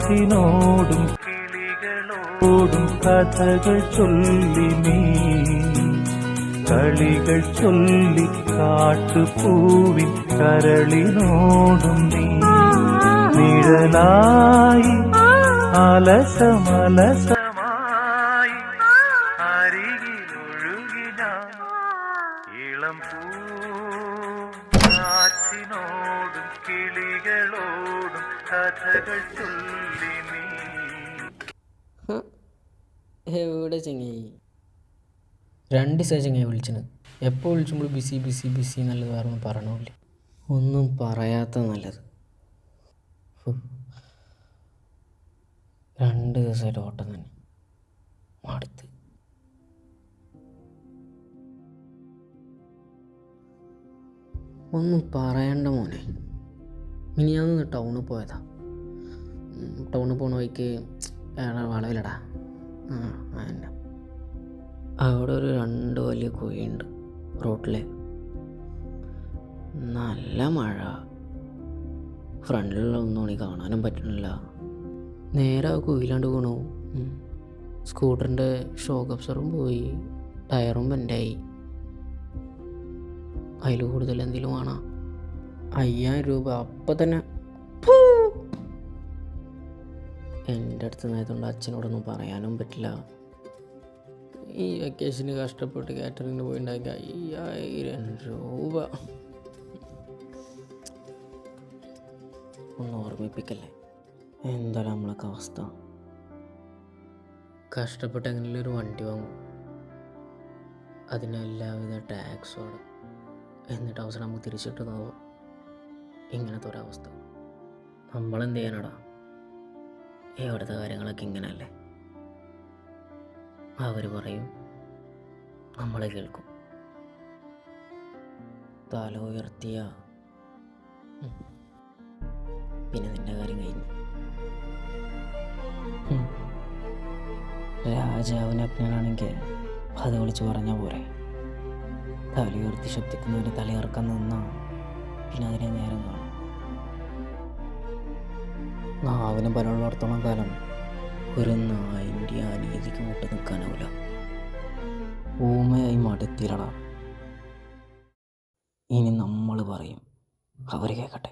കാറ്റിനോടും കിളികളോടും കഥകൾ ചൊല്ലി നീ കളികൾ ചൊല്ലി കാട്ടുപൂവിൻ കരളിനോടും നീ നിഴലായി അലസമലസമായി അരികിലൊഴുകിന ഇളം പൂറ്റിനോടും കിളികളോടും കഥകൾ ചൊല്ലി നീ. എവിടെ ചെങ്ങായി 2 ദിവസമായി ചെങ്ങായി വിളിച്ചത്. എപ്പോൾ വിളിച്ചുമ്പോൾ ബിസി ബിസി ബിസി എന്നുള്ളത് വേറെ ഒന്നും പറയണമില്ല. ഒന്നും പറയാത്ത നല്ലത്. 2 ദിവസമായിട്ട് ഓട്ടം തന്നെ മടുത്ത്. ഒന്നും പറയണ്ട മോനെ. മിനിയാന്ന് ടൗണിൽ പോയതാ. ടൗണിൽ പോണ വഴിക്ക് വളവിലടാ അതന്നെ അവിടെ ഒരു 2 വലിയ കുഴിയുണ്ട് റോട്ടിൽ. നല്ല മഴ. ഫ്രണ്ടിലുള്ള ഒന്നും എനിക്ക് കാണാനും പറ്റണില്ല. നേരെ ആ കുഴിയിലാണ്ട് വീണു. സ്കൂട്ടറിൻ്റെ ഷോക്ക് അബ്സറും പോയി, ടയറും ബെൻഡായി. അതിൽ കൂടുതൽ എന്തെങ്കിലും വേണം. 5000 രൂപ അപ്പം തന്നെ എൻ്റെ അടുത്ത് നിന്നായതുകൊണ്ട് അച്ഛനോടൊന്നും പറയാനും പറ്റില്ല. ഈ വെക്കേഷന് കഷ്ടപ്പെട്ട് കാറ്ററിങ്ങിന് പോയിണ്ടാക്കി 5000 രൂപ. ഒന്ന് ഓർമ്മിപ്പിക്കല്ലേ എന്തായാലും നമ്മളൊക്കെ അവസ്ഥ. കഷ്ടപ്പെട്ട് എങ്ങനെയുള്ള ഒരു വണ്ടി വാങ്ങും, അതിന് എല്ലാവിധ ടാക്സും ആണ്. എന്നിട്ട് അവസരം നമുക്ക് തിരിച്ചിട്ടുന്നതോ ഇങ്ങനത്തെ ഒരവസ്ഥ. നമ്മളെന്ത് ചെയ്യാനടാ? എവിടുത്തെ കാര്യങ്ങളൊക്കെ ഇങ്ങനെയല്ലേ. അവർ പറയും, നമ്മളെ കേൾക്കും. തല ഉയർത്തിയ പിന്നെ നിന്റെ കാര്യം കഴിഞ്ഞു. രാജാവിന് അജ്ഞനാണെങ്കിൽ അത് വിളിച്ച് പറഞ്ഞ പോരെ. തലയുയർത്തി ശബ്ദിക്കുന്നവന് തലയിറക്കാൻ നിന്നാ പിന്നെ അതിനെ നേരം കാണും. നാവിന് ബലമുള്ളിടത്തോളം കാലം ഒരു നായിൻ്റെ അനീതിക്ക് മുട്ട് നിൽക്കാനാവില്ല. ഊമയായി മടുത്തിലടാ. ഇനി നമ്മൾ പറയും, അവർ കേൾക്കട്ടെ.